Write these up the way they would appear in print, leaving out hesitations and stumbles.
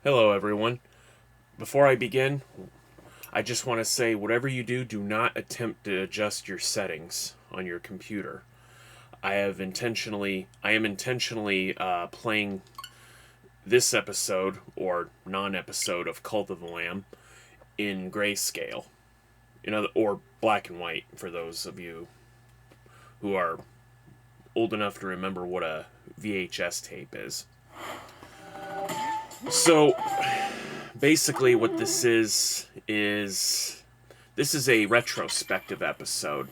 Hello, everyone. Before I begin, I just want to say whatever you do, do not attempt to adjust your settings on your computer. I am intentionally playing this episode, or non-episode, of Cult of the Lamb in grayscale, or black and white for those of you who are old enough to remember what a VHS tape is. So, basically what this is this is a retrospective episode.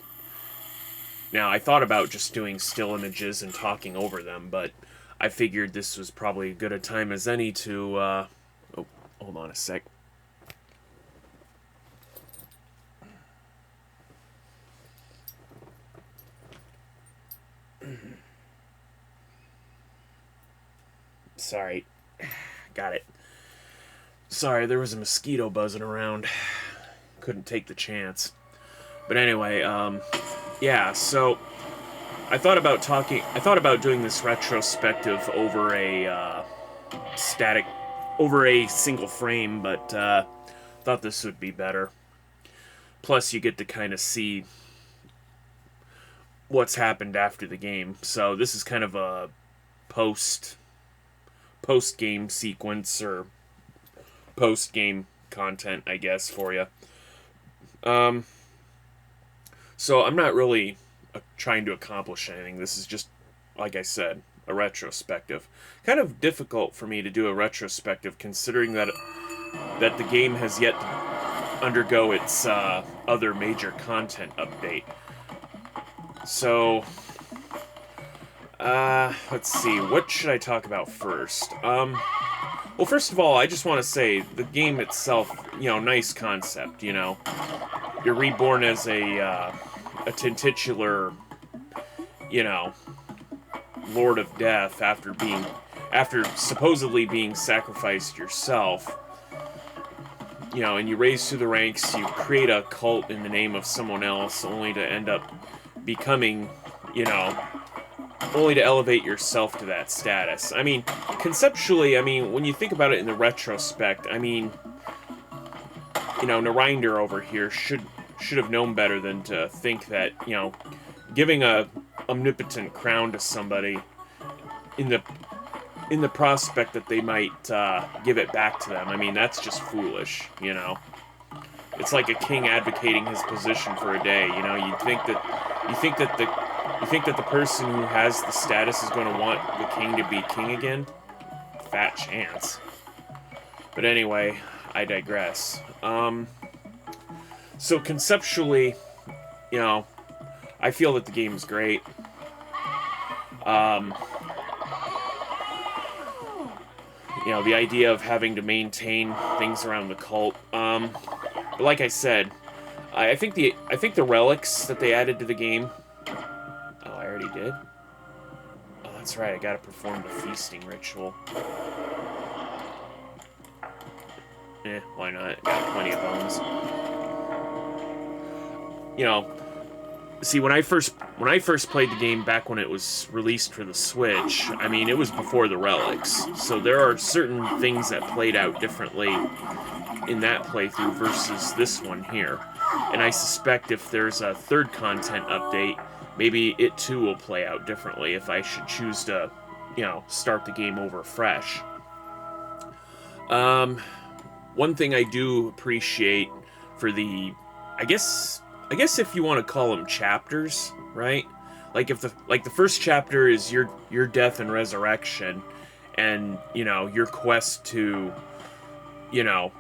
Now, I thought about just doing still images and talking over them, but I figured this was probably as good a time as any to, oh, hold on a sec. Sorry. Got it. Sorry, there was a mosquito buzzing around. Couldn't take the chance. But anyway, yeah, so I thought about doing this retrospective over a single frame, but thought this would be better. Plus, you get to kind of see what's happened after the game. So this is kind of a post-game sequence, or post-game content, I guess, for you. So I'm not really trying to accomplish anything. This is just, like I said, a retrospective. Kind of difficult for me to do a retrospective, considering that the game has yet to undergo its other major content update. So, let's see, what should I talk about first? Well, first of all, I just want to say, the game itself, nice concept, You're reborn as a titular, Lord of Death after supposedly being sacrificed yourself. And you raise through the ranks, you create a cult in the name of someone else, only to end up becoming, only to elevate yourself to that status. I mean, conceptually, when you think about it in the retrospect, Narinder over here should have known better than to think that, giving a omnipotent crown to somebody in the prospect that they might give it back to them. That's just foolish, It's like a king advocating his position for a day. You think that the person who has the status is going to want the king to be king again? Fat chance. But anyway, I digress. So conceptually, I feel that the game is great. The idea of having to maintain things around the cult. But like I said, I think the relics that they added to the game. Oh, I already did. Oh, that's right. I gotta perform the feasting ritual. Why not? Got plenty of bones. See, when I first played the game back when it was released for the Switch, it was before the relics. So there are certain things that played out differently in that playthrough versus this one here. And I suspect if there's a third content update, maybe it too will play out differently if I should choose to, start the game over fresh. One thing I do appreciate for the, I guess if you want to call them chapters, right? Like if the first chapter is your death and resurrection, and your quest to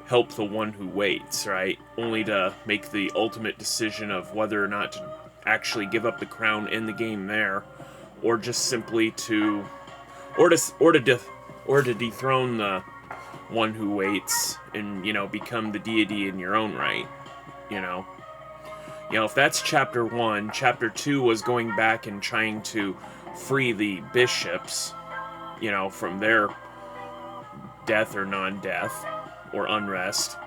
help the one who waits, right? Only to make the ultimate decision of whether or not to actually give up the crown in the game there, or just simply to dethrone the one who waits and become the deity in your own right. If that's chapter 1, chapter 2 was going back and trying to free the bishops, from their death or non-death or unrest.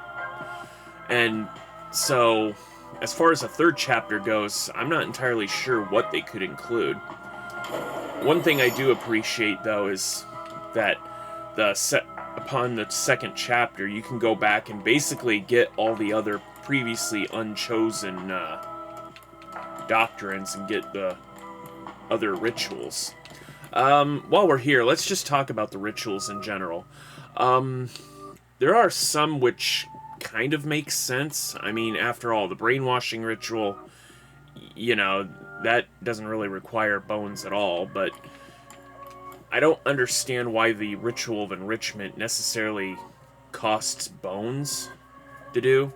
And so, as far as the third chapter goes, I'm not entirely sure what they could include. One thing I do appreciate, though, is that upon the second chapter, you can go back and basically get all the other previously unchosen doctrines and get the other rituals. While we're here, let's just talk about the rituals in general. There are some which kind of make sense. I mean, after all, the brainwashing ritual, you know, that doesn't really require bones at all, but I don't understand why the ritual of enrichment necessarily costs bones to do.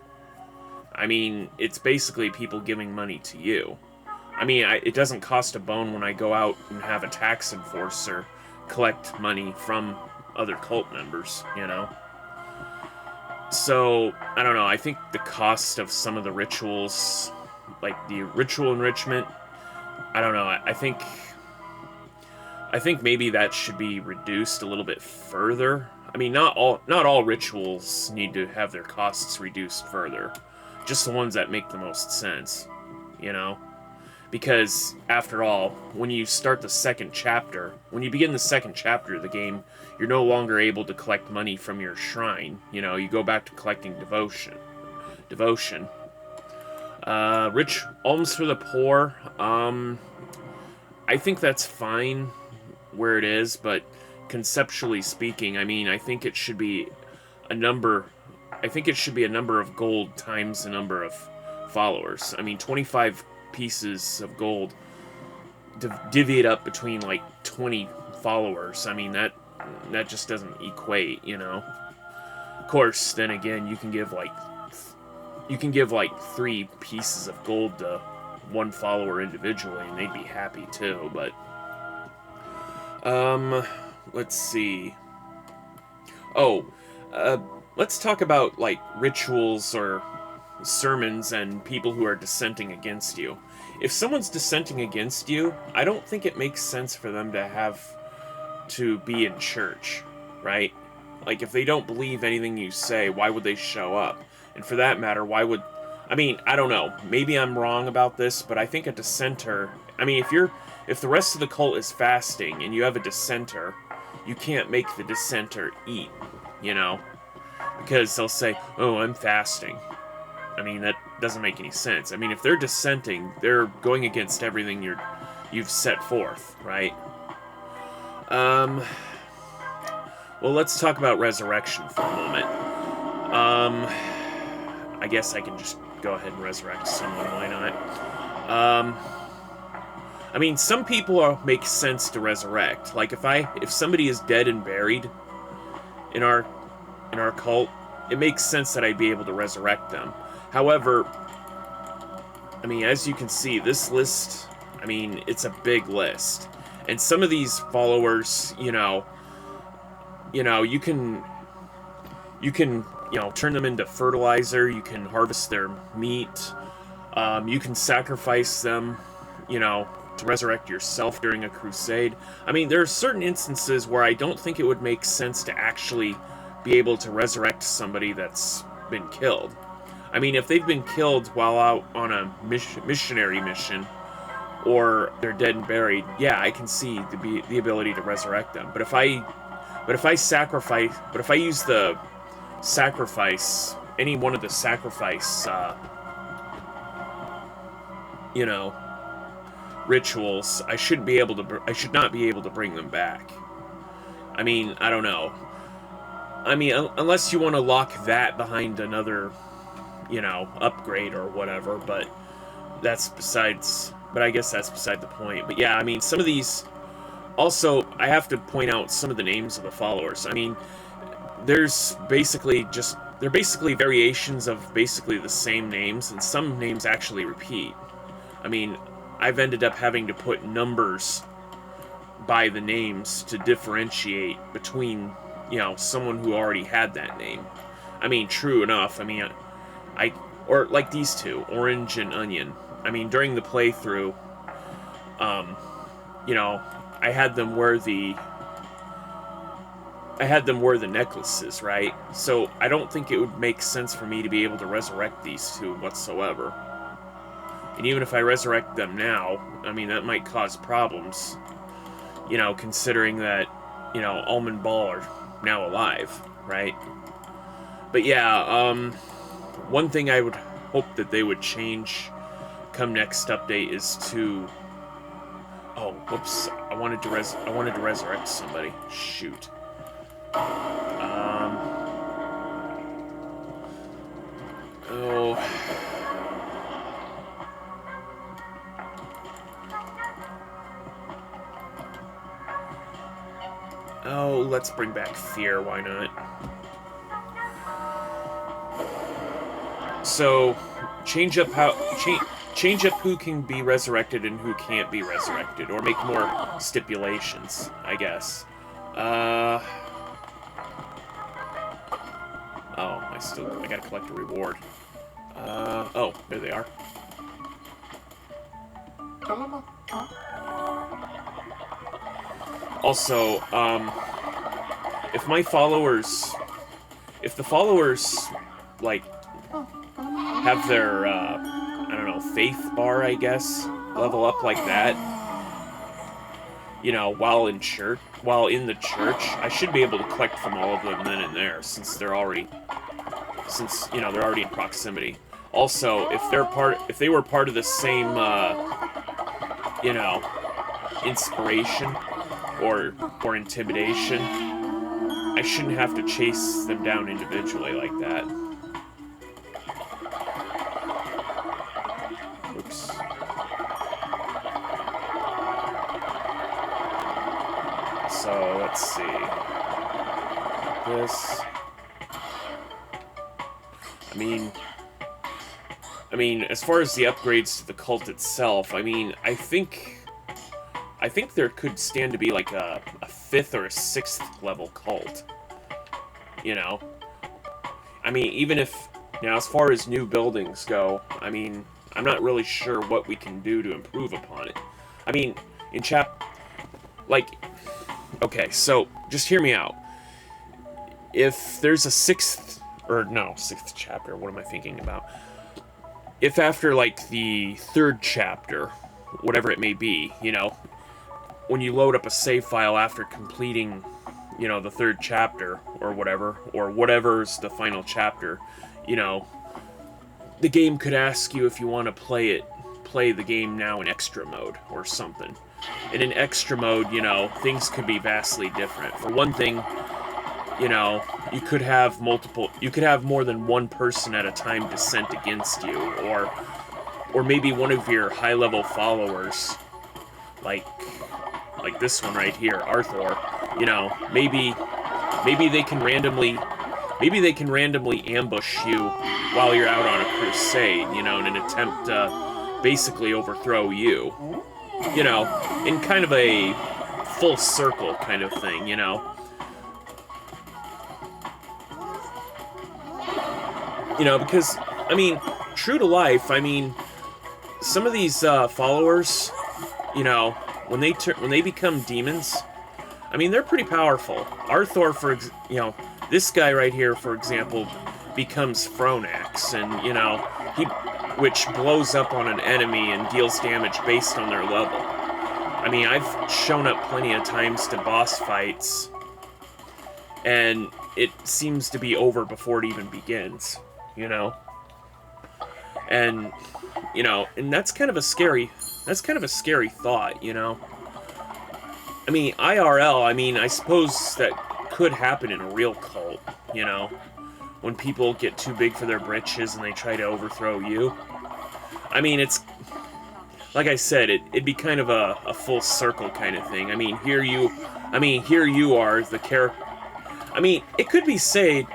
I mean, it's basically people giving money to you. I mean, it doesn't cost a bone when I go out and have a tax enforcer collect money from other cult members, you know? So, I don't know, I think the cost of some of the rituals, like the ritual enrichment, I don't know, I think maybe that should be reduced a little bit further. I mean, not all rituals need to have their costs reduced further. Just the ones that make the most sense, you know? Because, after all, when you start the second chapter, when you begin the second chapter of the game, you're no longer able to collect money from your shrine. You know, you go back to collecting devotion. Rich alms for the poor, I think that's fine where it is, but conceptually speaking, I mean, I think it should be a number of gold times the number of followers. I mean, 25 pieces of gold divvy it up between like 20 followers. I mean, that just doesn't equate, you know. Of course, then again, you can give like 3 pieces of gold to one follower individually and they'd be happy too, but let's see. Let's talk about like rituals or sermons and people who are dissenting against you. If someone's dissenting against you, I don't think it makes sense for them to have to be in church, right? Like, if they don't believe anything you say, why would they show up? And for that matter, I mean, I don't know, maybe I'm wrong about this, but I think a dissenter, I mean, if the rest of the cult is fasting and you have a dissenter, you can't make the dissenter eat, you know? Because they'll say, oh, I'm fasting. I mean, that doesn't make any sense. I mean, if they're dissenting, they're going against everything you've set forth, right? Well, let's talk about resurrection for a moment. I guess I can just go ahead and resurrect someone, why not? I mean, some people make sense to resurrect. Like, if somebody is dead and buried in our cult, it makes sense that I'd be able to resurrect them. However, I mean, as you can see, this list, I mean, it's a big list. And some of these followers, you can turn them into fertilizer, you can harvest their meat, you can sacrifice them, to resurrect yourself during a crusade. I mean, there are certain instances where I don't think it would make sense to actually be able to resurrect somebody that's been killed. I mean, if they've been killed while out on a missionary mission, or they're dead and buried, yeah, I can see the ability to resurrect them. But if I use the sacrifice, any one of the sacrifice, rituals, I should not be able to bring them back. I mean, I don't know. I mean, unless you want to lock that behind another, upgrade or whatever, but I guess that's beside the point. But yeah, I mean, some of these, also, I have to point out some of the names of the followers. I mean, they're basically variations of basically the same names, and some names actually repeat. I mean, I've ended up having to put numbers by the names to differentiate between, someone who already had that name. I mean, true enough, I mean, or like these two, Orange and Onion. I mean, during the playthrough, I had them wear the necklaces, right? So I don't think it would make sense for me to be able to resurrect these two whatsoever. And even if I resurrect them now, I mean, that might cause problems, considering that, Almond Ball are now alive, right? But yeah, one thing I would hope that they would change come next update is to... Oh, whoops! I wanted to resurrect somebody. Shoot. Oh. Oh, let's bring back Fear. Why not? So, change up who can be resurrected and who can't be resurrected, or make more stipulations, I guess. Oh, I gotta collect a reward. Oh, there they are. Also, if the followers, like, have their, I don't know, faith bar, I guess, level up like that, while in the church, I should be able to collect from all of them then and there, since they're already in proximity. Also, if they were part of the same, inspiration or intimidation, I shouldn't have to chase them down individually like that. Oops. So, let's see. This. I mean, as far as the upgrades to the cult itself, I think there could stand to be like a 5th or a 6th level cult. Even if, now as far as new buildings go, I'm not really sure what we can do to improve upon it. Okay, so just hear me out. If there's a 6th chapter, what am I thinking about? If after, like, the 3rd chapter, whatever it may be, when you load up a save file after completing, the 3rd chapter, or whatever's the final chapter, the game could ask you if you want to play the game now in extra mode, or something. And in extra mode, things could be vastly different. For one thing, you could have more than one person at a time dissent against you, or maybe one of your high-level followers, like this one right here, Arthur, maybe they can randomly ambush you while you're out on a crusade, in an attempt to basically overthrow you, in kind of a full circle kind of thing, because, true to life, some of these followers, when they become demons, they're pretty powerful. Arthur, this guy right here, for example, becomes Phronax, and, which blows up on an enemy and deals damage based on their level. I've shown up plenty of times to boss fights, and it seems to be over before it even begins. And that's kind of a scary thought, IRL, I suppose that could happen in a real cult, when people get too big for their britches and they try to overthrow you. It's, like I said, it'd be kind of a full circle kind of thing. Here you are, the character. It could be said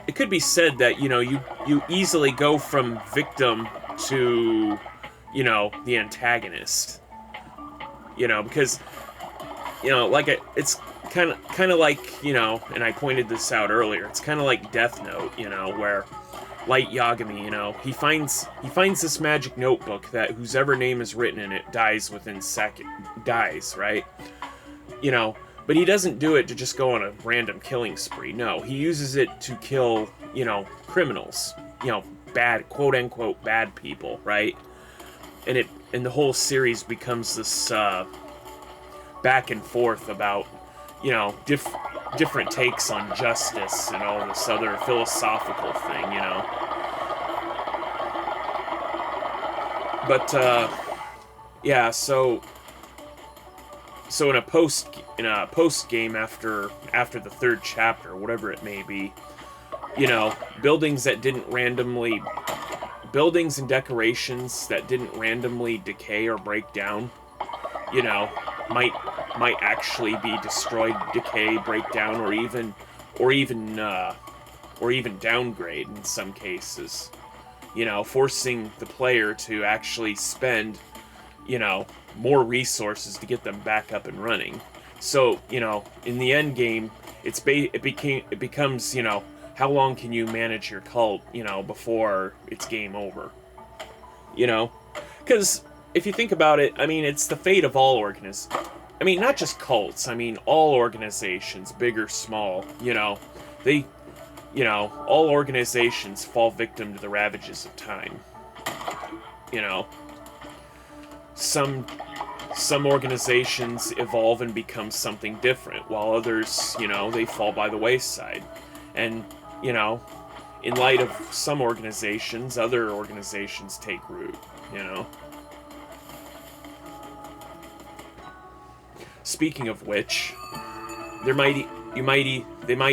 that, you easily go from victim to, the antagonist. Because, it's kind of like, and I pointed this out earlier, it's kind of like Death Note, where Light Yagami, he finds this magic notebook that whoever name is written in it dies, right? But he doesn't do it to just go on a random killing spree. No, he uses it to kill, criminals, bad, quote-unquote, bad people, right? And the whole series becomes this, back and forth about, different takes on justice and all this other philosophical thing, you know. But yeah, so in a post game after the third chapter, whatever it may be, you know, buildings and decorations that didn't randomly decay or break down, you know, might actually be destroyed, decay, break down, or even downgrade in some cases. You know, forcing the player to actually spend, you know, more resources to get them back up and running. So, you know, in the end game, it becomes, you know, how long can you manage your cult, you know, before it's game over? You know? Because if you think about it, I mean, it's the fate of all I mean, not just cults, I mean, all organizations, big or small, you know, all organizations fall victim to the ravages of time. You know, some organizations evolve and become something different, while others, you know, they fall by the wayside. And, you know, in light of some organizations, other organizations take root, you know. Speaking of which, they might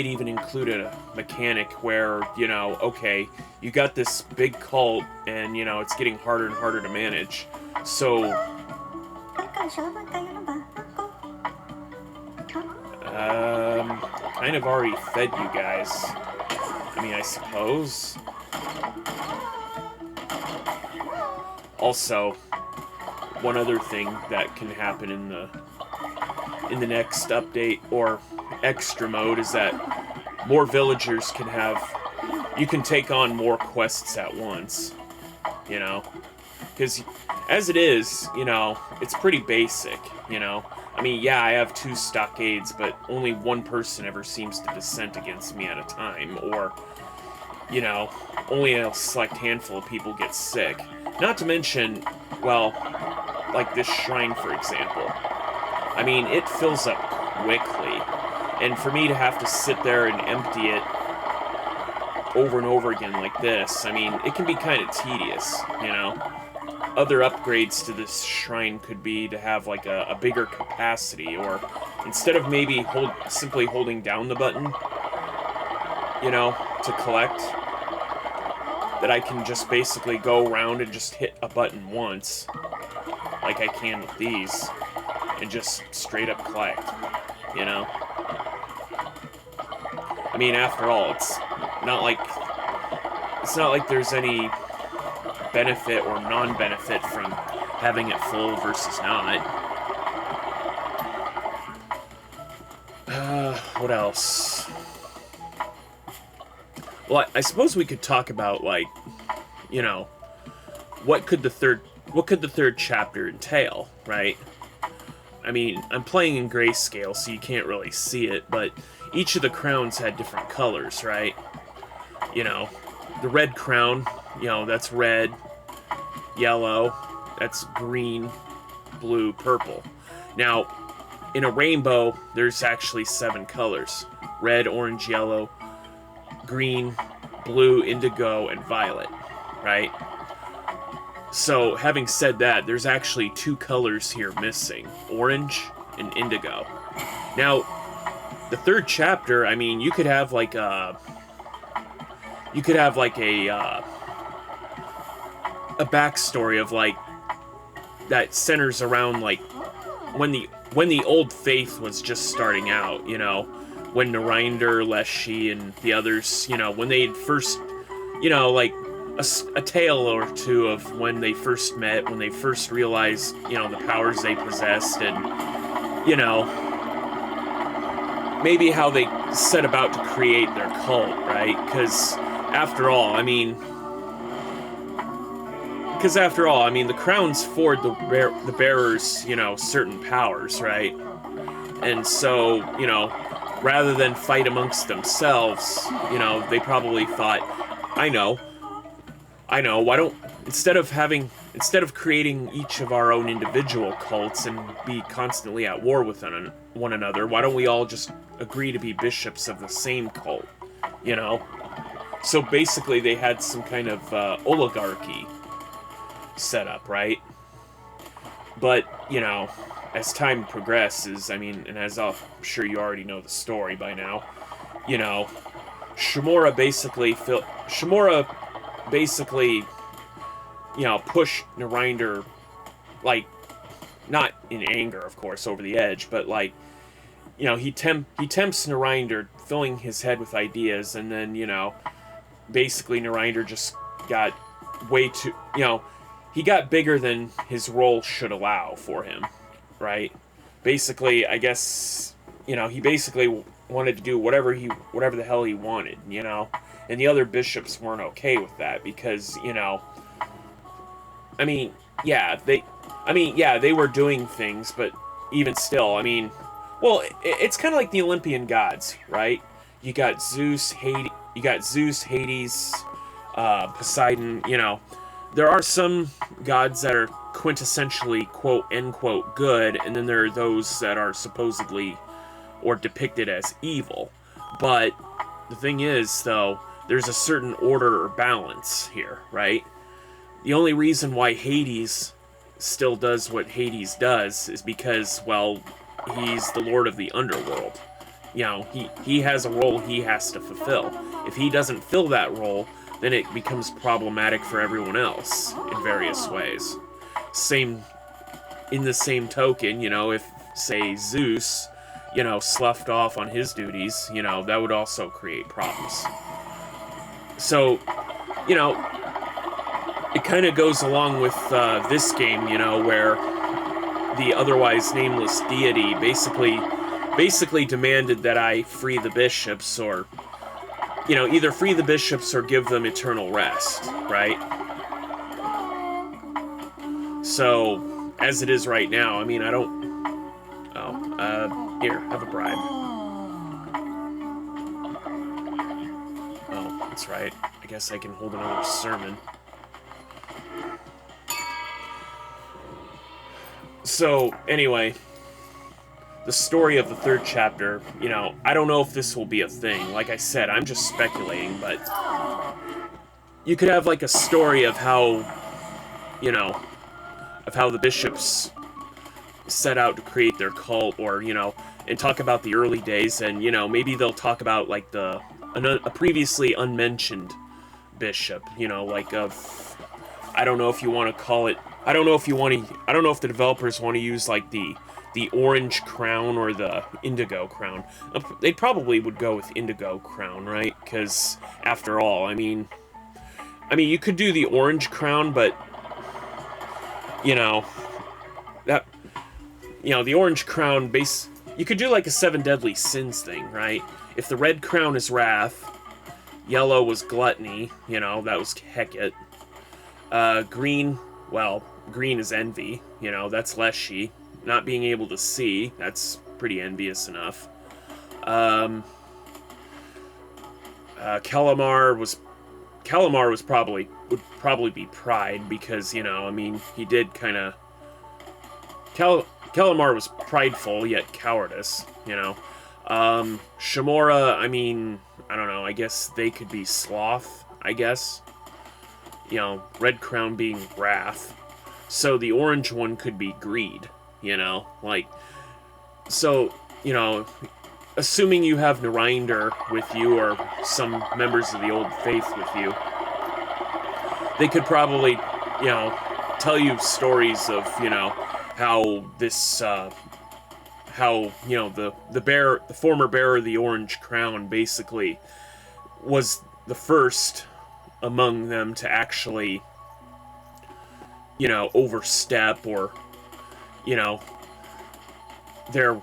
even include a mechanic where, you know, okay, you got this big cult and, you know, it's getting harder and harder to manage. So kind of already fed you guys. I mean, I suppose. Also, one other thing that can happen in the next update or extra mode is that more villagers you can take on more quests at once, you know, because as it is, you know, it's pretty basic, you know. I mean, yeah, I have 2 stockades, but only one person ever seems to dissent against me at a time, or, you know, only a select handful of people get sick. Not to mention, well, like this shrine, for example. I mean, it fills up quickly, and for me to have to sit there and empty it over and over again like this, I mean, it can be kind of tedious, you know. Other upgrades to this shrine could be to have like a bigger capacity, or instead of maybe simply holding down the button, you know, to collect, that I can just basically go around and just hit a button once, like I can with these, and just straight up collect, you know? I mean, after all, it's not like there's any benefit or non-benefit from having it full versus not. What else? Well, I suppose we could talk about, like, you know, what could the third chapter entail, right? I mean, I'm playing in grayscale, so you can't really see it, but each of the crowns had different colors, right? You know, the red crown, you know, that's red, yellow, that's green, blue, purple. Now, in a rainbow, there's actually 7 colors. Red, orange, yellow, green, blue, indigo, and violet, right? So, having said that, there's actually 2 colors here missing, orange and indigo. Now, the third chapter, I mean, you could have like a backstory of like that centers around like when the old faith was just starting out, you know, when Narinder, Leshy, and the others, you know, when they'd first, you know, like a tale or two of when they first met, when they first realized, you know, the powers they possessed, and, you know, maybe how they set about to create their cult, right? Because after all, I mean, the crowns afford the bearers, you know, certain powers, right? And so, you know, rather than fight amongst themselves, you know, they probably thought, I know, why don't, instead of creating each of our own individual cults and be constantly at war with one another, why don't we all just agree to be bishops of the same cult, you know? So basically they had some kind of oligarchy set up, right? But, you know, as time progresses, I mean, and as I'm sure you already know the story by now, you know, Shimura basically, you know, pushed Narinder, like, not in anger, of course, over the edge, but, like, you know, he tempts Narinder, filling his head with ideas, and then, you know, basically Narinder just got way too, you know, he got bigger than his role should allow for him, right? Basically, I guess, you know, he basically wanted to do whatever the hell he wanted, you know? And the other bishops weren't okay with that because, you know, I mean, yeah, they were doing things, but even still, I mean, well, it's kind of like the Olympian gods, right? You got Zeus, Hades, Poseidon, you know. There are some gods that are quintessentially, quote, end quote, good, and then there are those that are supposedly or depicted as evil. But the thing is, though, there's a certain order or balance here, right? The only reason why Hades still does what Hades does is because, well, he's the lord of the underworld. You know, he has a role he has to fulfill. If he doesn't fill that role, then it becomes problematic for everyone else in various ways. In the same token, you know, if, say, Zeus, you know, sloughed off on his duties, you know, that would also create problems. So, you know, it kind of goes along with this game, you know, where the otherwise nameless deity basically demanded that I free the bishops, or, you know, either free the bishops or give them eternal rest, right? So, as it is right now, I mean, I don't... Oh, here, have a bribe. Oh, that's right. I guess I can hold another sermon. So, anyway, the story of the third chapter, you know, I don't know if this will be a thing. Like I said, I'm just speculating, but you could have, like, a story of how, you know, of how the bishops set out to create their cult, or, you know, and talk about the early days, and, you know, maybe they'll talk about, like, a previously unmentioned bishop, you know, like, I don't know if you want to call it, I don't know if the developers want to use, like, the orange crown or the indigo crown. They probably would go with indigo crown, right? Because, after all, I mean, you could do the orange crown, but, you know, that, you know, the orange crown you could do like a 7 deadly sins thing, right? If the red crown is wrath, yellow was gluttony, you know, that was Hecate. Green, well, green is envy, you know, that's Leshy. Not being able to see, that's pretty envious enough. Calamar would probably be pride, because, you know, I mean, he did kind of... Calamar was prideful, yet cowardice, you know. Shimura, I mean, I don't know, I guess they could be sloth, I guess. You know, red crown being wrath. So the orange one could be greed, you know, like, so, you know, assuming you have Narinder with you, or some members of the Old Faith with you, they could probably, you know, tell you stories of, you know, how this, how, you know, the former bearer of the Orange Crown basically was the first among them to actually, you know, overstep, or, you know, their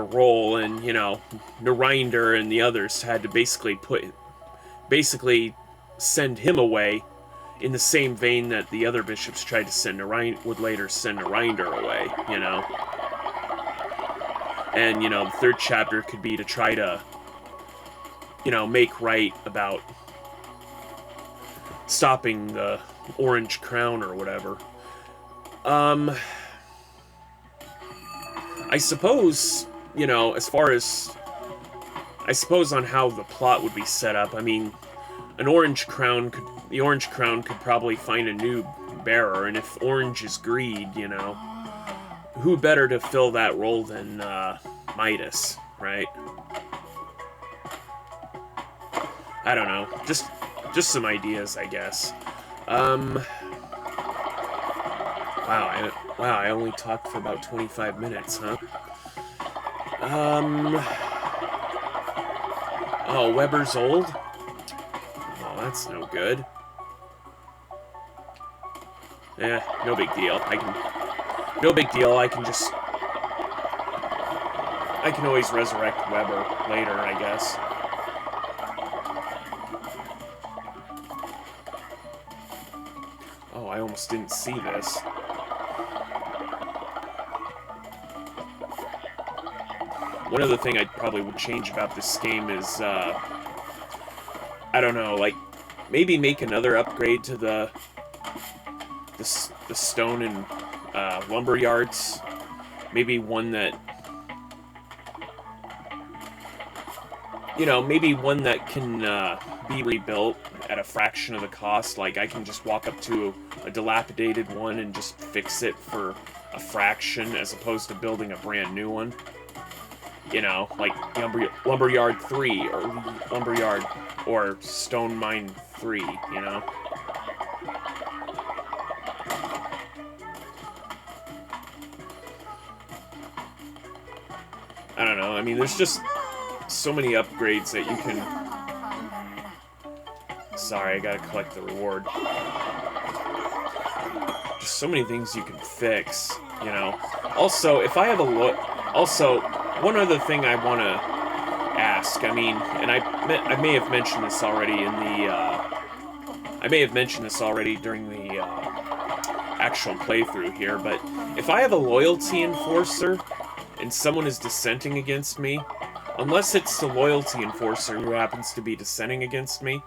role, and, you know, Narinder and the others had to basically send him away in the same vein that the other bishops tried to would later send Narinder away, you know. And, you know, the third chapter could be to try to, you know, make right about stopping the orange crown or whatever. I suppose, you know, as far as... I suppose on how the plot would be set up, I mean, the orange crown could probably find a new bearer, and if orange is greed, you know, who better to fill that role than Midas, right? I don't know, just some ideas, I guess. Wow, I only talked for about 25 minutes, huh? Oh, Weber's old? Oh, that's no good. Eh, no big deal. No big deal, I can always resurrect Weber later, I guess. Oh, I almost didn't see this. One other thing I probably would change about this game is, I don't know, like, maybe make another upgrade to the stone and lumber yards. Maybe one that, you know, maybe one that can be rebuilt at a fraction of the cost. Like, I can just walk up to a dilapidated one and just fix it for a fraction as opposed to building a brand new one. You know, like Lumberyard 3 or Lumberyard or Stone Mine 3, you know? I don't know, I mean, there's just so many upgrades that you can... Sorry, I gotta collect the reward. Just so many things you can fix, you know? Also, if I have a Also, one other thing I want to ask, I mean, and I may have mentioned this already in the, I may have mentioned this already during the actual playthrough here, but if I have a loyalty enforcer and someone is dissenting against me, unless it's the loyalty enforcer who happens to be dissenting against me,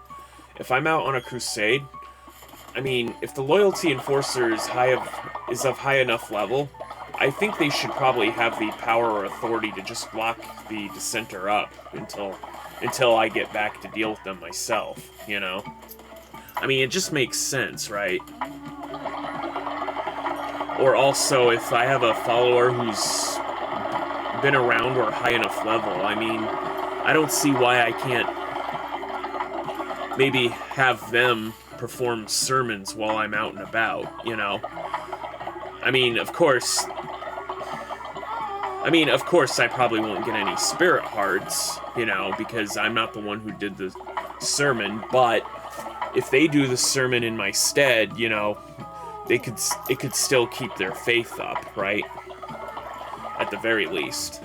if I'm out on a crusade, I mean, if the loyalty enforcer is of high enough level, I think they should probably have the power or authority to just lock the dissenter up until I get back to deal with them myself, you know? I mean, it just makes sense, right? Or also, if I have a follower who's been around or high enough level, I mean, I don't see why I can't maybe have them perform sermons while I'm out and about, you know? I mean, of course, I probably won't get any spirit hearts, you know, because I'm not the one who did the sermon, but if they do the sermon in my stead, you know, it could still keep their faith up, right? At the very least.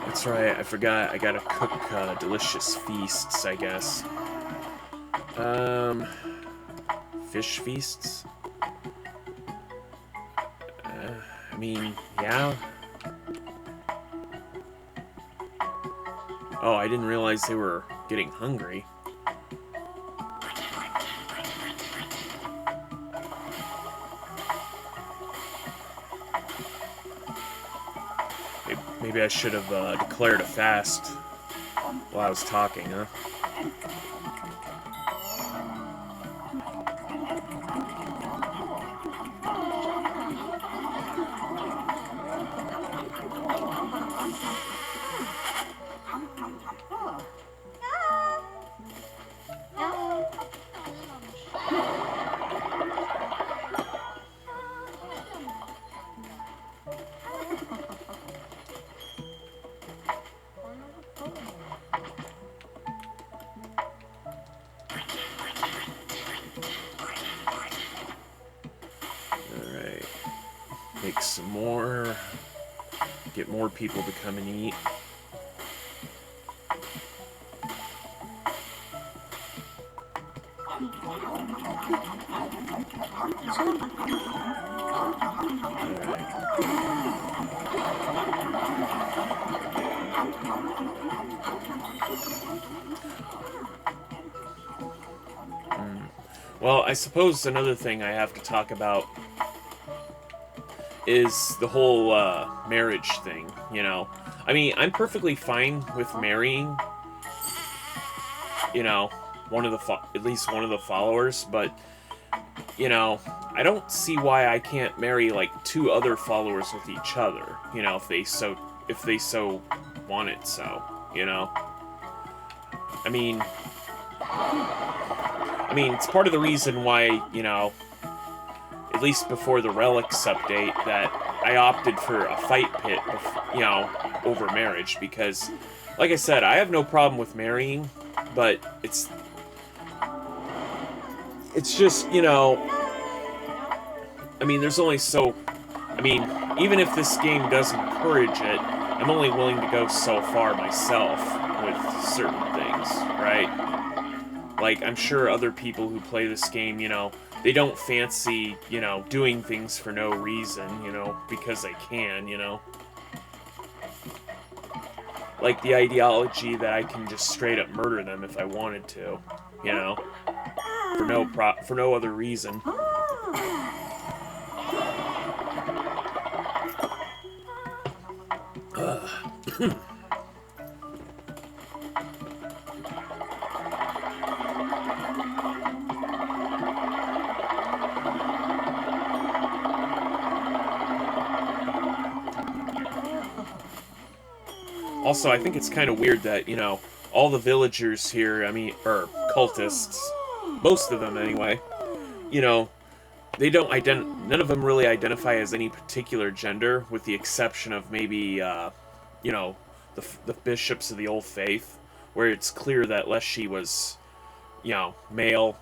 That's right, I forgot, I gotta cook delicious feasts, I guess. Fish feasts? I mean, yeah. Oh, I didn't realize they were getting hungry. Maybe I should have declared a fast while I was talking, huh? Make some more. Get more people to come and eat. Well, I suppose another thing I have to talk about is the whole marriage thing, you know. I mean, I'm perfectly fine with marrying, you know, at least one of the followers, but, you know, I don't see why I can't marry, like, 2 other followers with each other, you know, if they so want it so, you know. I mean, it's part of the reason why, you know, at least before the Relics update, that I opted for a fight pit, you know, over marriage, because, like I said, I have no problem with marrying, but it's just, you know, I mean, there's only so, I mean, even if this game does encourage it, I'm only willing to go so far myself with certain things, right? Like, I'm sure other people who play this game, you know, they don't fancy, you know, doing things for no reason, you know, because they can, you know. Like the ideology that I can just straight up murder them if I wanted to, you know, for no other reason. Also, I think it's kind of weird that, you know, all the villagers here, I mean, or cultists, most of them anyway, you know, they don't none of them really identify as any particular gender, with the exception of maybe, you know, the bishops of the Old Faith, where it's clear that Leshy was, you know, male,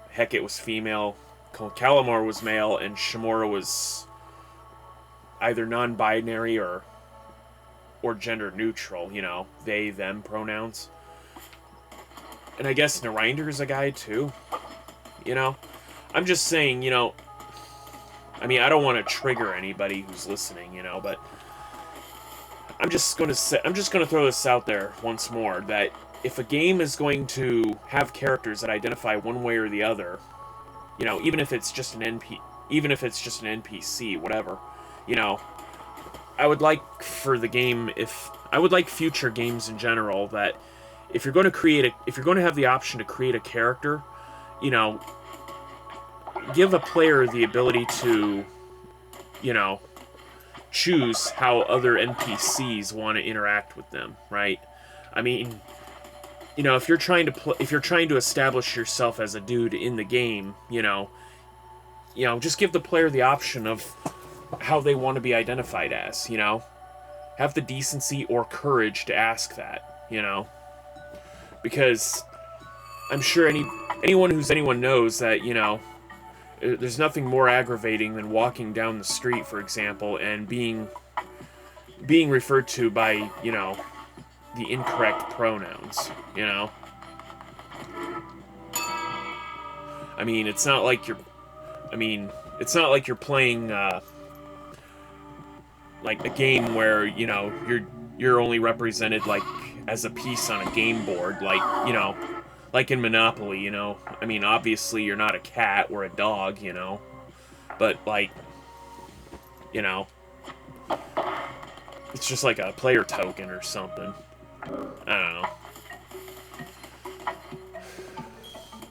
Hecate was female, Kalimar was male, and Shamora was either non-binary or gender neutral, you know, they, them pronouns. And I guess Narinder's a guy too, you know? I'm just saying, you know, I mean, I don't want to trigger anybody who's listening, you know, but I'm just going to throw this out there once more, that if a game is going to have characters that identify one way or the other, you know, even if it's just an NPC, whatever, you know, I would like for the game, I would like future games in general, that if you're going to have the option to create a character, you know, give a player the ability to, you know, choose how other NPCs want to interact with them, right? I mean, you know, if you're trying to establish yourself as a dude in the game, you know, just give the player the option of how they want to be identified as, you know? Have the decency or courage to ask that, you know? Because I'm sure anyone knows that, you know, there's nothing more aggravating than walking down the street, for example, and being referred to by, you know, the incorrect pronouns, you know? I mean, it's not like you're playing, like a game where, you know, you're only represented, like, as a piece on a game board, like, you know, like in Monopoly, you know. I mean, obviously you're not a cat or a dog, you know, but, like, you know, it's just like a player token or something. I don't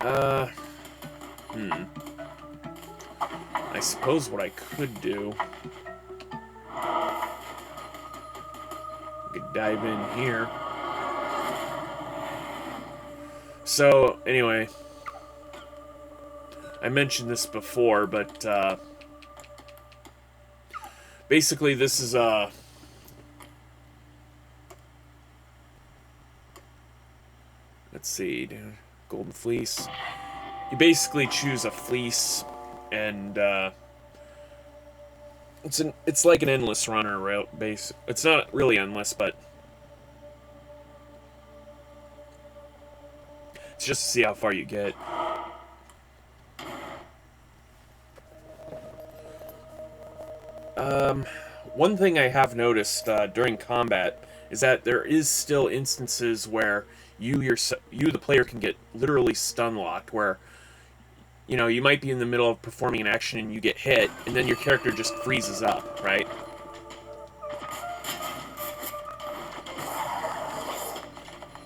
know. I suppose what I could do, could dive in here. So, anyway, I mentioned this before, but, basically this is, let's see, Golden Fleece. You basically choose a fleece, and, it's like an endless runner route base. It's not really endless, but it's just to see how far you get. One thing I have noticed during combat is that there is still instances where you the player can get literally stun locked, where you might be in the middle of performing an action and you get hit, and then your character just freezes up, right?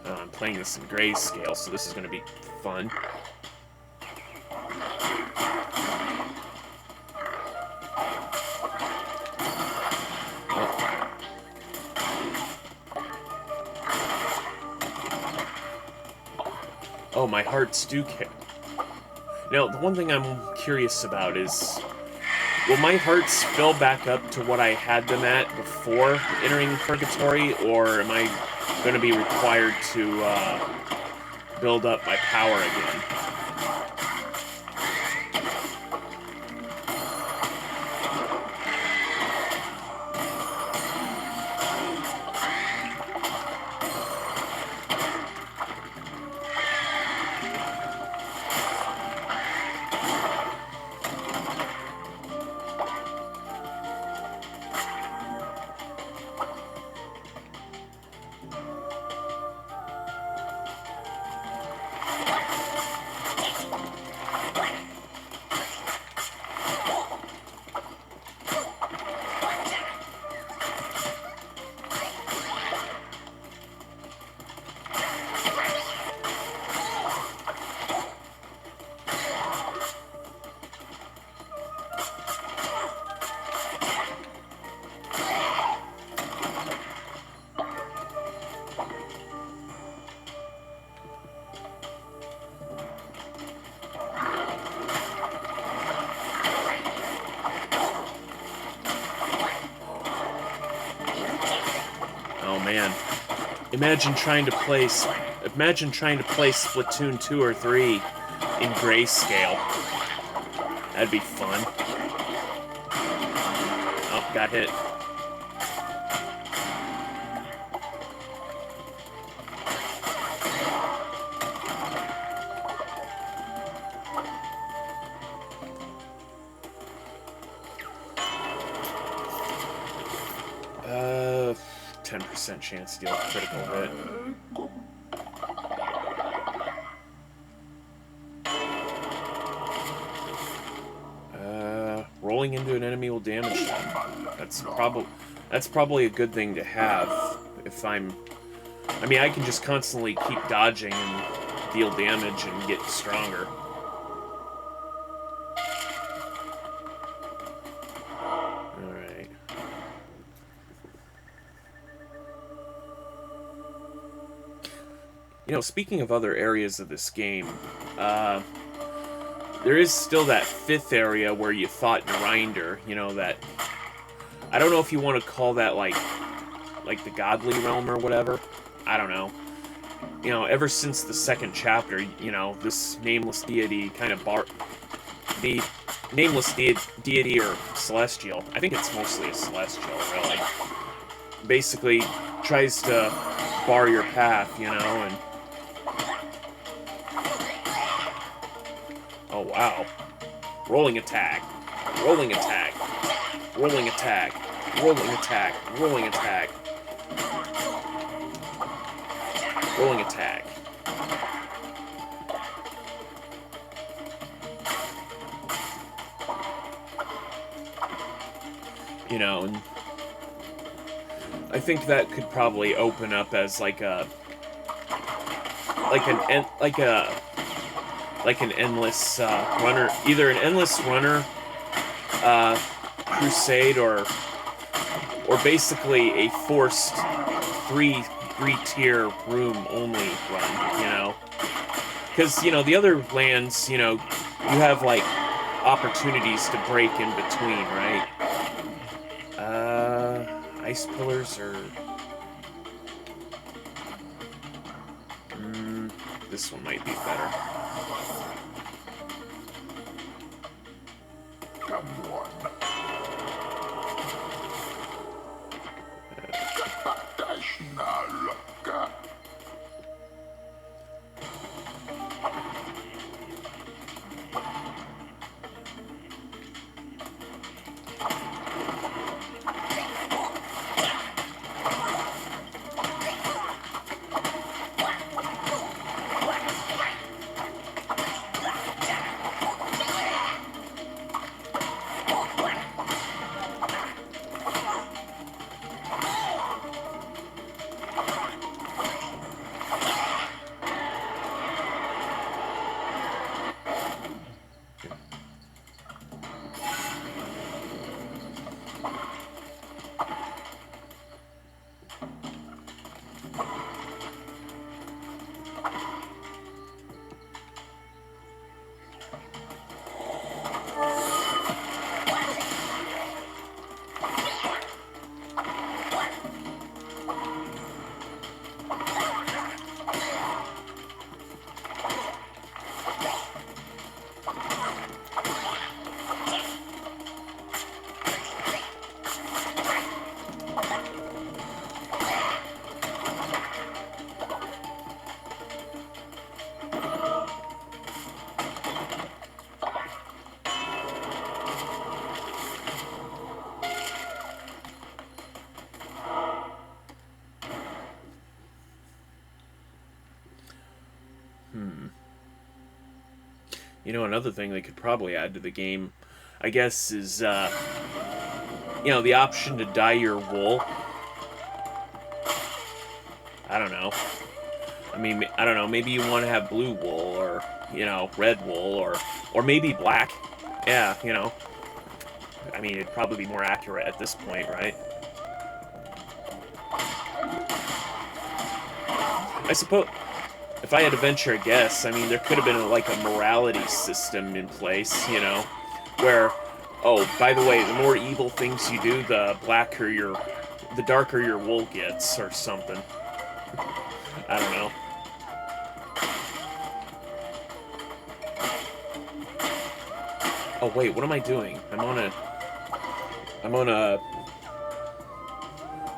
I'm playing this in grayscale, so this is going to be fun. Oh, my hearts do care. Now, the one thing I'm curious about is, will my hearts fill back up to what I had them at before entering Purgatory, or am I going to be required to build up my power again? Man, imagine trying to play Splatoon 2 or 3 in grayscale. That'd be fun. Oh, got hit. Uh, 10% chance to deal a critical hit. Rolling into an enemy will damage them. That's probably a good thing to have if I mean, I can just constantly keep dodging and deal damage and get stronger. Alright. Speaking of other areas of this game, there is still that fifth area where you fought Grinder, that... I don't know if you want to call that, like the godly realm or whatever. I don't know. Ever since the second chapter, this nameless deity kind of the nameless deity or celestial, I think it's mostly a celestial, really, basically tries to bar your path, and... Oh, wow. Rolling attack. Rolling attack. Rolling attack. Rolling attack. Rolling attack. Rolling attack. And I think that could probably open up as like an endless runner, either an endless runner crusade or basically a forced three-tier room only run, because the other lands, you have like opportunities to break in between, right? Ice pillars or this one might be better. You know, another thing they could probably add to the game, I guess, is, you know, the option to dye your wool. I don't know. I mean, I don't know, maybe you want to have blue wool, or, you know, red wool, or maybe black. Yeah, you know. I mean, it'd probably be more accurate at this point, right? I suppose, if I had to venture a guess, I mean, there could have been, like, a morality system in place, you know, where, oh, by the way, the more evil things you do, the darker your wool gets, or something. I don't know. Oh, wait, what am I doing?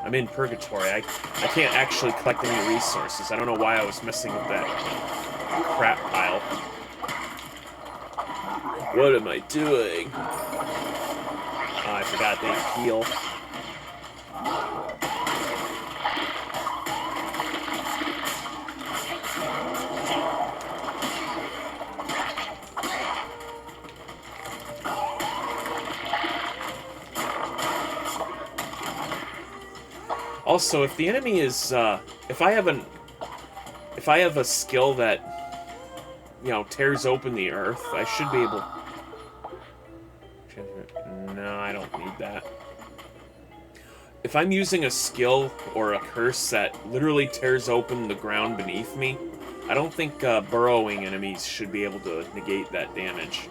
I'm in purgatory. I can't actually collect any resources. I don't know why I was messing with that crap pile. What am I doing? Oh, I forgot they heal. Also, if the enemy is, if I have a skill that, you know, tears open the earth, I should be able... No, I don't need that. If I'm using a skill or a curse that literally tears open the ground beneath me, I don't think burrowing enemies should be able to negate that damage.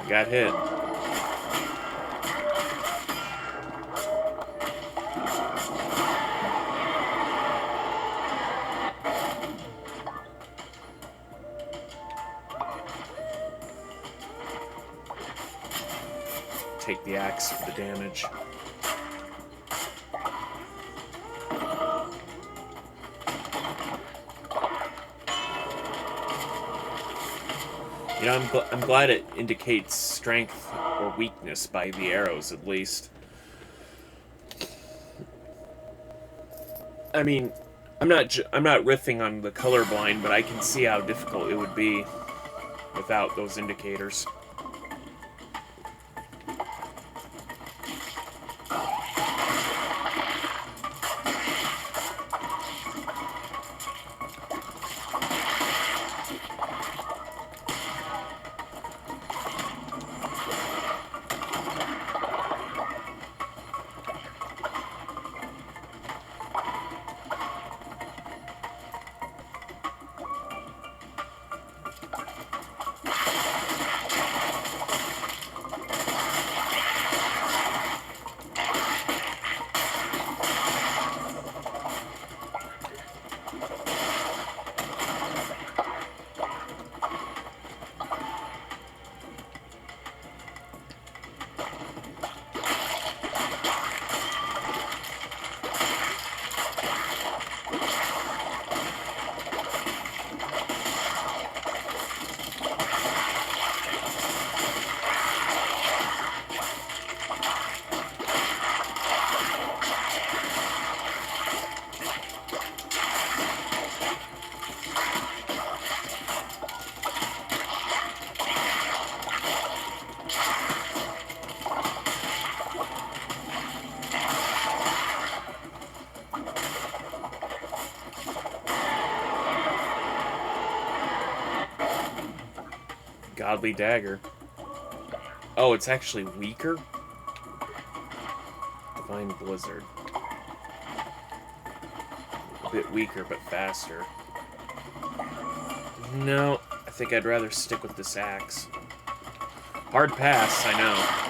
Got hit. Take the axe for the damage. You know, I'm glad it indicates strength or weakness by the arrows, at least. I mean, I'm not riffing on the colorblind, but I can see how difficult it would be without those indicators. Godly dagger. Oh, it's actually weaker? Divine Blizzard. A bit weaker, but faster. No, I think I'd rather stick with this axe. Hard pass, I know.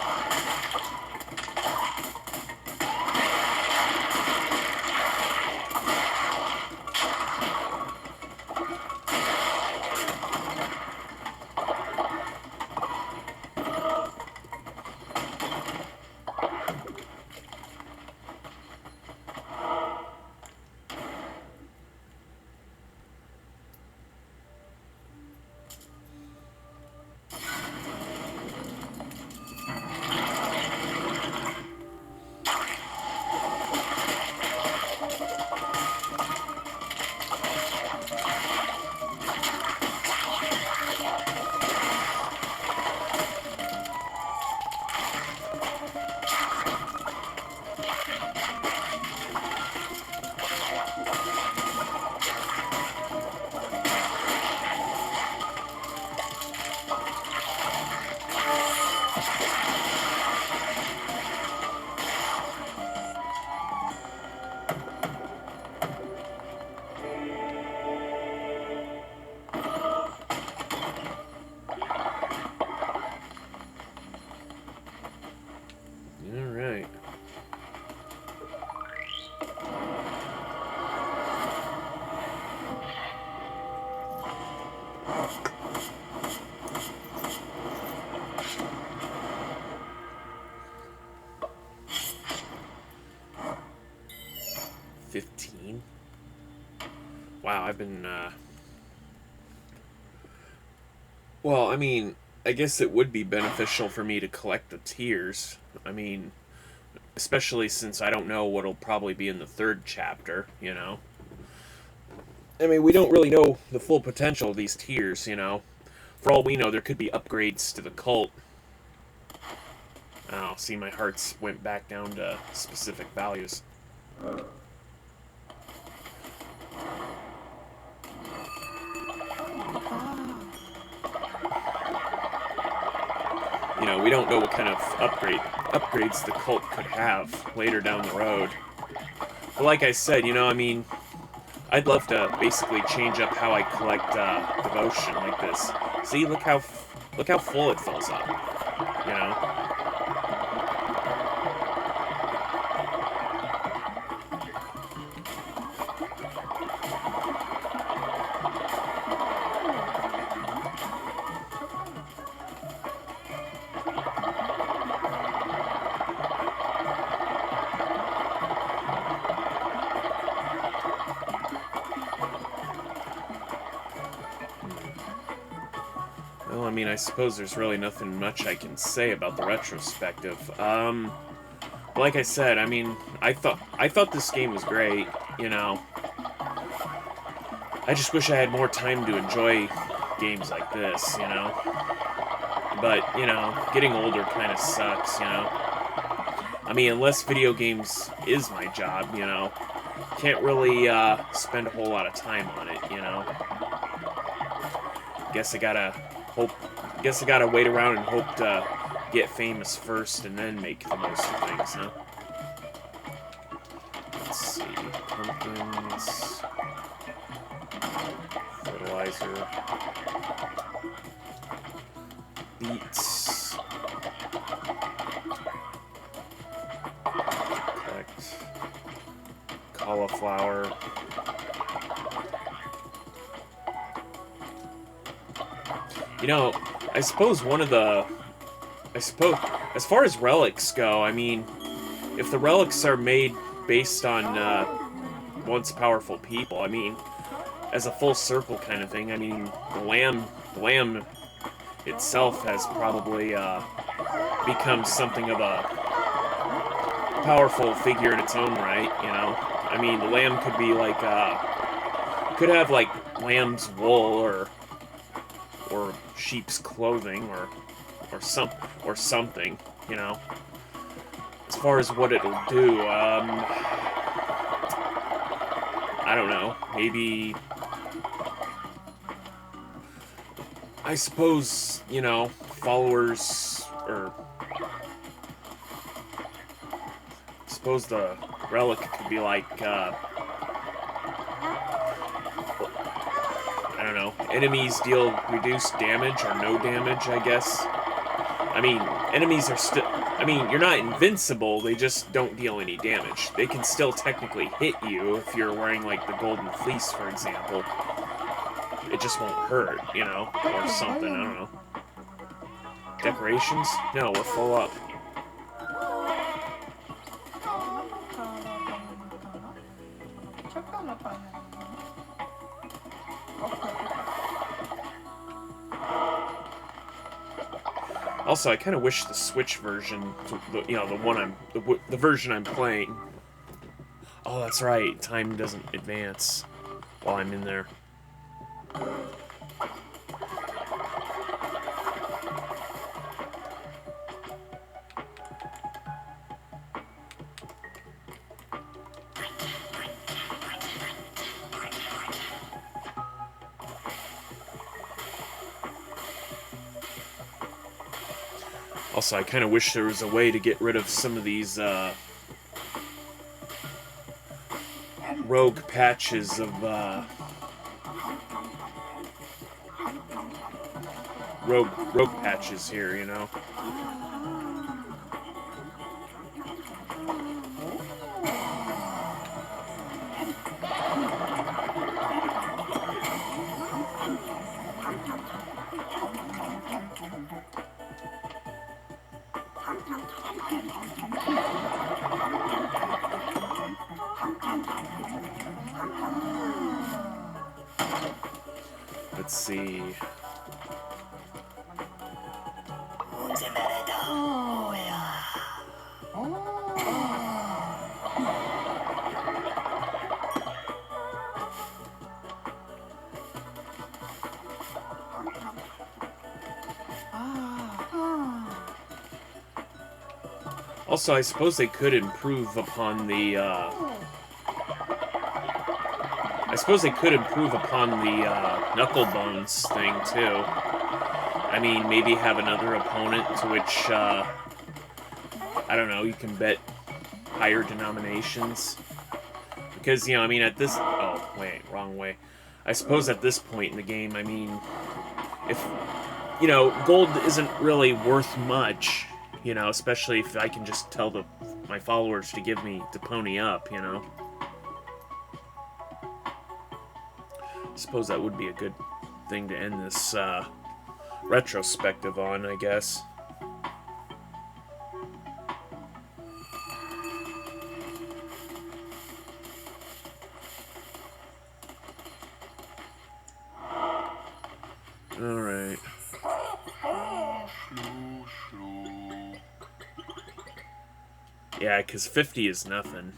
Alright. $15? Wow, I've been, well, I mean, I guess it would be beneficial for me to collect the tiers. I mean, especially since I don't know what'll probably be in the third chapter, you know? I mean, we don't really know the full potential of these tiers, you know? For all we know, there could be upgrades to the cult. Oh, see, my hearts went back down to specific values. You know, we don't know what kind of upgrades the cult could have later down the road. But like I said, you know, I mean, I'd love to basically change up how I collect devotion like this. See, look how full it fills up. You know. Well, I mean, I suppose there's really nothing much I can say about the retrospective. Like I said, I mean, I thought this game was great, you know. I just wish I had more time to enjoy games like this, you know. But, you know, getting older kind of sucks, you know. I mean, unless video games is my job, you know, can't really spend a whole lot of time on it, you know. Guess I gotta wait around and hope to get famous first and then make the most of things, huh? Let's see. Pumpkins. Fertilizer. Beets. Collect. Cauliflower. You know, I suppose as far as relics go, I mean, if the relics are made based on once powerful people, I mean, as a full circle kind of thing, I mean, the lamb itself has probably become something of a powerful figure in its own right, you know? I mean, the lamb could be like, could have like lamb's wool or sheep's clothing or something, you know. As far as what it'll do, I don't know. Maybe, I suppose, you know, followers, or I suppose the relic could be like, I know, enemies deal reduced damage or no damage, I guess. I mean, enemies are still... I mean, you're not invincible, they just don't deal any damage. They can still technically hit you if you're wearing, like, the Golden Fleece, for example. It just won't hurt, you know, or something, I don't know. Decorations? No, we're full up. Also, I kind of wish the Switch version, you know, the version I'm playing. Oh, that's right. Time doesn't advance while I'm in there. Also, I kind of wish there was a way to get rid of some of these rogue patches of rogue patches here, you know. Let's see. Also, I suppose they could improve upon the, Knuckle Bones thing, too. I mean, maybe have another opponent to which, I don't know, you can bet higher denominations. Because, you know, I mean, at this... Oh, wait, wrong way. I suppose at this point in the game, I mean, if, you know, gold isn't really worth much, you know, especially if I can just tell my followers to pony up, you know. I suppose that would be a good thing to end this, retrospective on, I guess. Alright. Yeah, because 50 is nothing.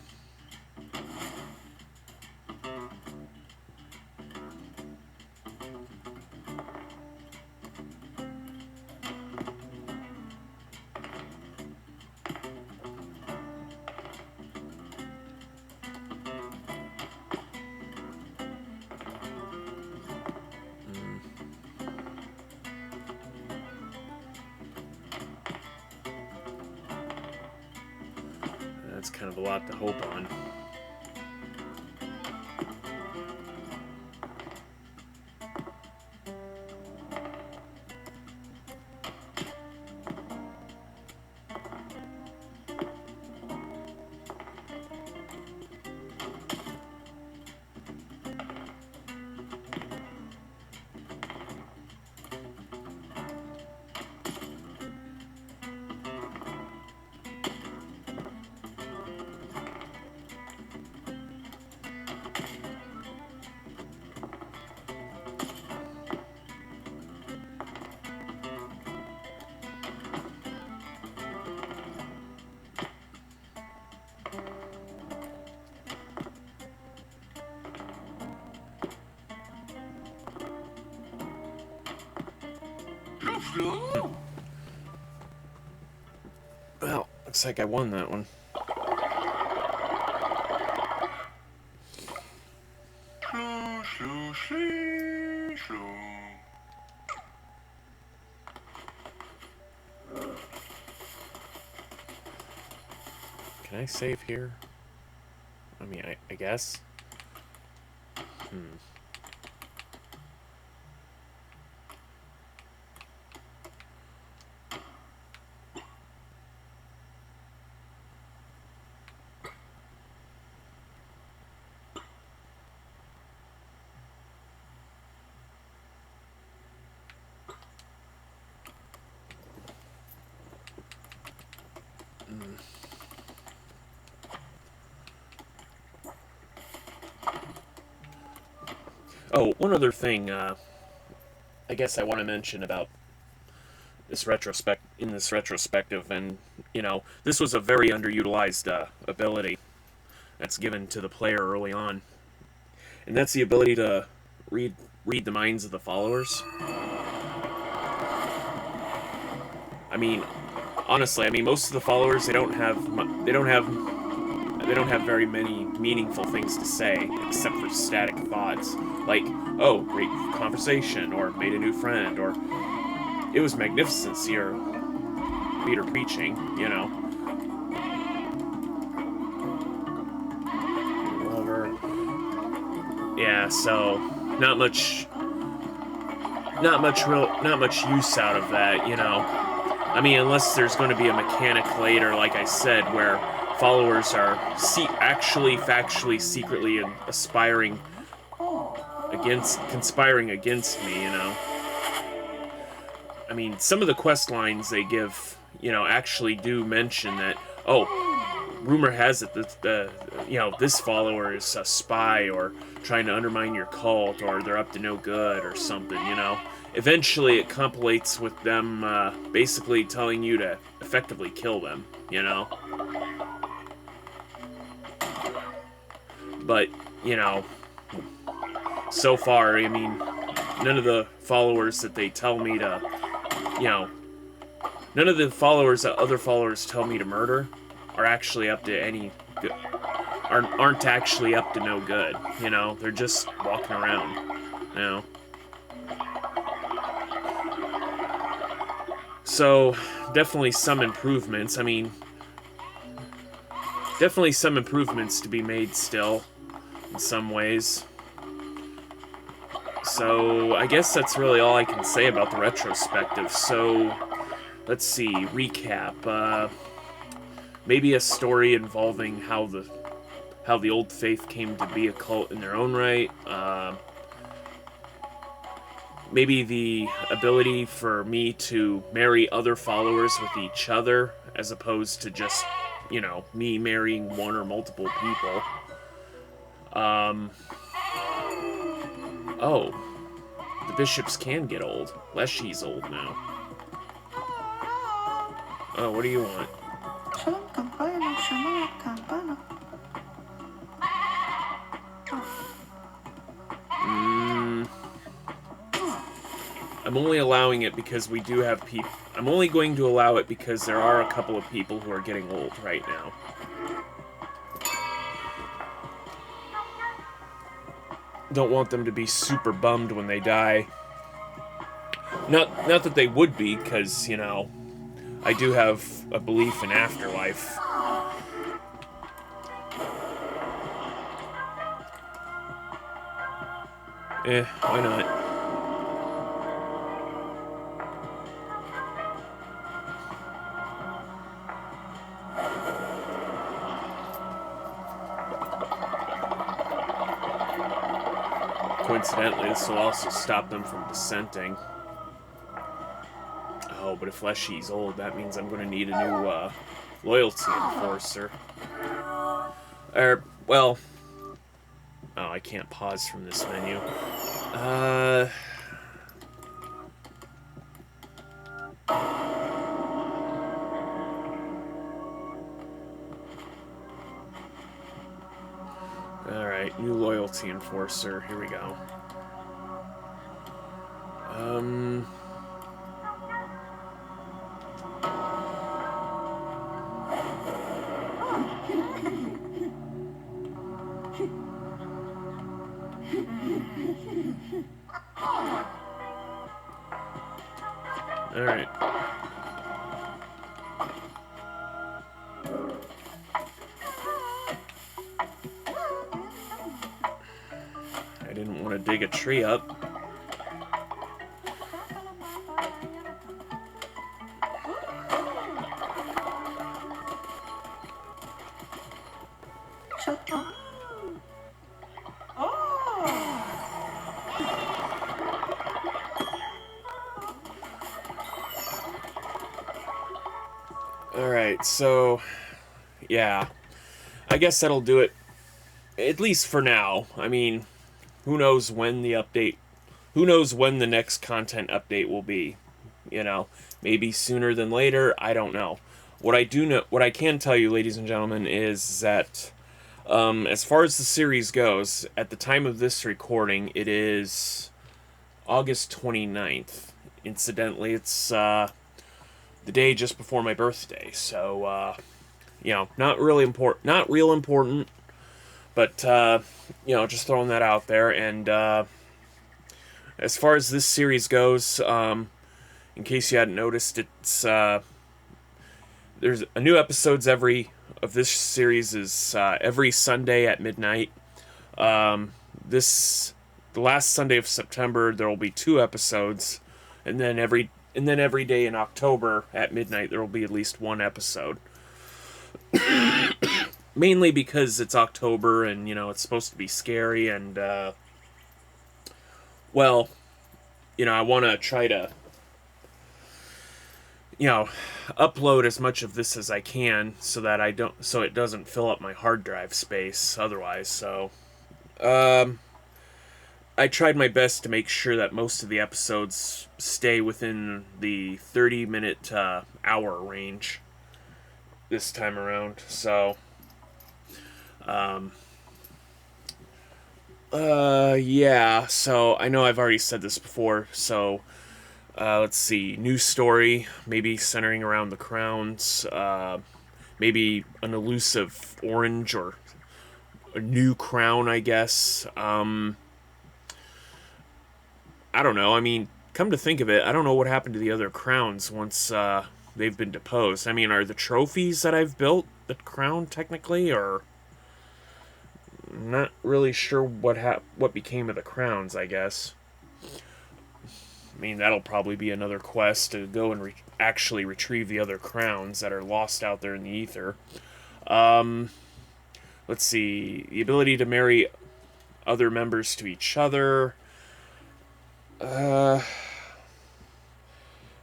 That's kind of a lot to hope on. Well, looks like I won that one. Can I save here? I mean, I guess. Oh, one other thing, I guess I want to mention about this retrospective, and this was a very underutilized ability that's given to the player early on, and that's the ability to read the minds of the followers. I mean, honestly, most of the followers, they don't have very many meaningful things to say except for static thoughts like, "Oh, great conversation," or "made a new friend," or "it was magnificent to see your leader preaching." Devolver. Yeah, so not much use out of that. Unless there's going to be a mechanic later, like I said, where followers are actually factually secretly conspiring against me. Some of the quest lines they give, actually do mention that, oh, rumor has it that this follower is a spy or trying to undermine your cult, or they're up to no good or something. Eventually it compilates with them basically telling you to effectively kill them. But, so far, none of the followers that they tell me to, none of the followers that other followers tell me to murder are actually up to any good, aren't actually up to no good. They're just walking around. So definitely some improvements. Definitely some improvements to be made still, in some ways. So I guess that's really all I can say about the retrospective. So let's see, recap. Maybe a story involving how the old faith came to be a cult in their own right. Maybe the ability for me to marry other followers with each other, as opposed to just, me marrying one or multiple people. Oh, the bishops can get old. Leshy's old now. Oh, what do you want? I'm only allowing it because we do have people. I'm only going to allow it because there are a couple of people who are getting old right now. Don't want them to be super bummed when they die. Not that they would be, because, I do have a belief in afterlife. Why not? Coincidentally, this will also stop them from dissenting. Oh, but if Leshy's old, that means I'm going to need a new loyalty enforcer. Well... Oh, I can't pause from this menu. Alright, new loyalty enforcer. Here we go. Alright. I didn't want to dig a tree up. Alright, so, yeah. I guess that'll do it, at least for now. who knows when the update, who knows when the next content update will be. You know, maybe sooner than later. I don't know. What I do know, what I can tell you, ladies and gentlemen, is that as far as the series goes, at the time of this recording, it is August 29th. Incidentally, it's the day just before my birthday, so you know, not really important, not real important, but you know, just throwing that out there. And as far as this series goes, in case you hadn't noticed, it's there's a new episodes every of this series is every Sunday at midnight. This the last Sunday of September there will be 2 episodes, and then every day in October at midnight there will be at least 1 episode. Mainly because it's October and you know it's supposed to be scary and well, you know I want to try to you know upload as much of this as I can so that so it doesn't fill up my hard drive space otherwise. So I tried my best to make sure that most of the episodes stay within the 30-minute hour range this time around. So yeah, so I know I've already said this before, so let's see, new story, maybe centering around the crowns, maybe an elusive orange or a new crown, I guess. I don't know, I mean, come to think of it, I don't know what happened to the other crowns once they've been deposed. I mean, are the trophies that I've built the crown technically, or... Not really sure what became of the crowns, I guess. I mean, that'll probably be another quest to go and actually retrieve the other crowns that are lost out there in the ether. Let's see. The ability to marry other members to each other.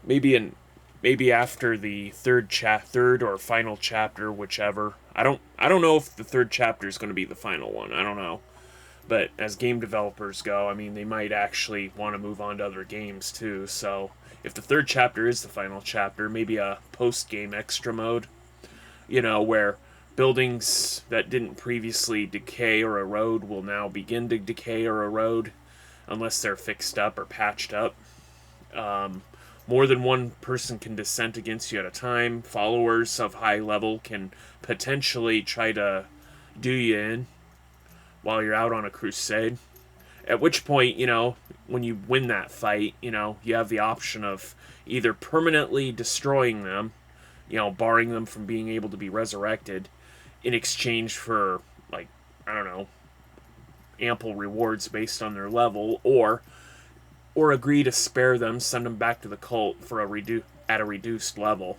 Maybe after the third or final chapter, whichever. I don't know if the 3rd chapter is going to be the final one. I don't know. But as game developers go, I mean, they might actually want to move on to other games too. So if the 3rd chapter is the final chapter, maybe a post-game extra mode, you know, where buildings that didn't previously decay or erode will now begin to decay or erode unless they're fixed up or patched up. More than one person can dissent against you at a time. Followers of high level can potentially try to do you in while you're out on a crusade. At which point, you know, when you win that fight, you know, you have the option of either permanently destroying them, you know, barring them from being able to be resurrected in exchange for, like, I don't know, ample rewards based on their level, or agree to spare them, send them back to the cult for at a reduced level.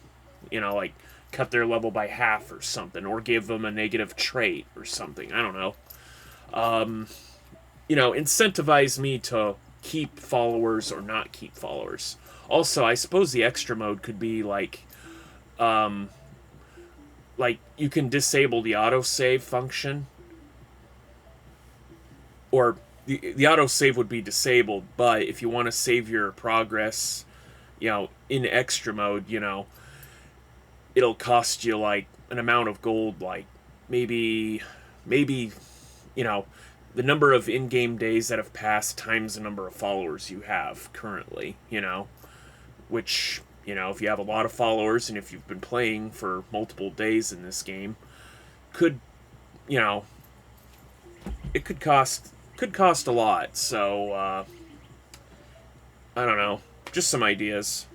You know, like cut their level by half or something, or give them a negative trait or something. I don't know. You know, incentivize me to keep followers or not keep followers. Also, I suppose the extra mode could be like you can disable the autosave function, or the autosave would be disabled, but if you want to save your progress, you know, in extra mode, you know, it'll cost you like an amount of gold, like maybe, you know, the number of in-game days that have passed times the number of followers you have currently, you know, which, you know, if you have a lot of followers and if you've been playing for multiple days in this game, could, you know, it could cost a lot. So I don't know, just some ideas.